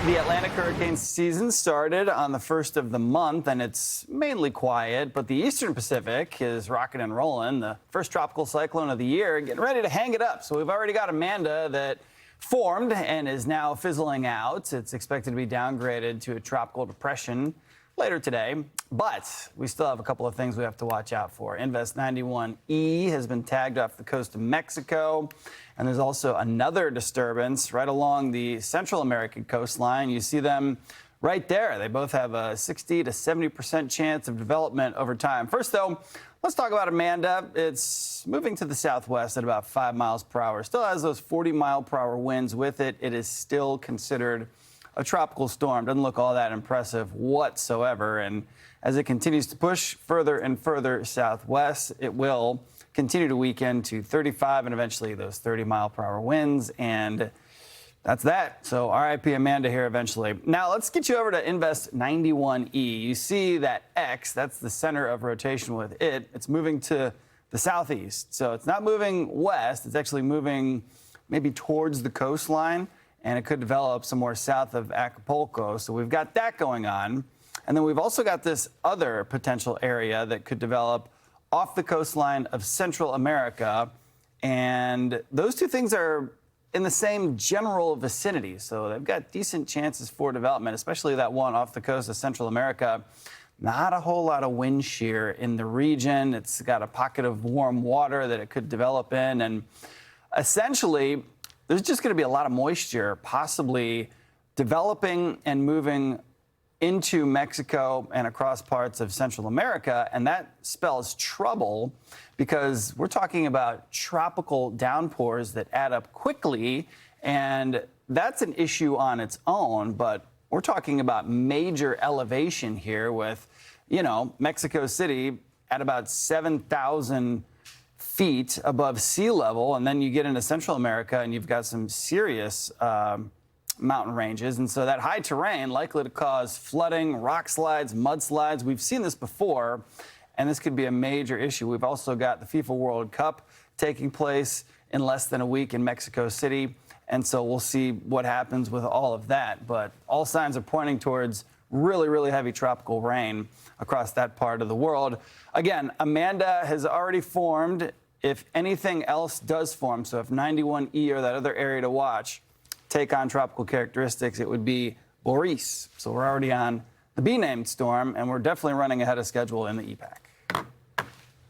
The Atlantic hurricane season started on the 1st of the month, and it's mainly quiet, but the Eastern Pacific is rocking and rolling. The first tropical cyclone of the year, getting ready to hang it up. So we've already got Amanda that formed and is now fizzling out. It's expected to be downgraded to a tropical depression later today, but we still have a couple of things we have to watch out for. Invest 91E has been tagged off the coast of Mexico, and there's also another disturbance right along the Central American coastline. You see them right there. They both have a 60 to 70% chance of development over time. First, though, let's talk about Amanda. It's moving to the southwest at about 5 miles per hour. Still has those 40-mile-per-hour winds with it. It is still considered a tropical storm. Doesn't look all that impressive whatsoever. And as it continues to push further and further southwest, it will continue to weaken to 35 and eventually those 30-mile-per-hour winds. And that's that. So RIP Amanda here eventually. Now let's get you over to Invest 91E. You see that X, that's the center of rotation with it. It's moving to the southeast. So it's not moving west. It's actually moving maybe towards the coastline, and it could develop some more south of Acapulco. So we've got that going on. And then we've also got this other potential area that could develop off the coastline of Central America. And those two things are in the same general vicinity. So they've got decent chances for development, especially that one off the coast of Central America. Not a whole lot of wind shear in the region. It's got a pocket of warm water that it could develop in. And essentially, there's just going to be a lot of moisture possibly developing and moving into Mexico and across parts of Central America, and that spells trouble because we're talking about tropical downpours that add up quickly, and that's an issue on its own, but we're talking about major elevation here with, Mexico City at about 7,000 feet above sea level, and then you get into Central America and you've got some serious mountain ranges, and so that high terrain likely to cause flooding, rock slides, mudslides. We've seen this before, and this could be a major issue. We've also got the FIFA World Cup taking place in less than a week in Mexico City, and so we'll see what happens with all of that. But all signs are pointing towards really, really heavy tropical rain across that part of the world. Again, Amanda has already formed. If anything else does form, so if 91E or that other area to watch take on tropical characteristics, it would be Boris. So we're already on the B-named storm, and we're definitely running ahead of schedule in the EPAC.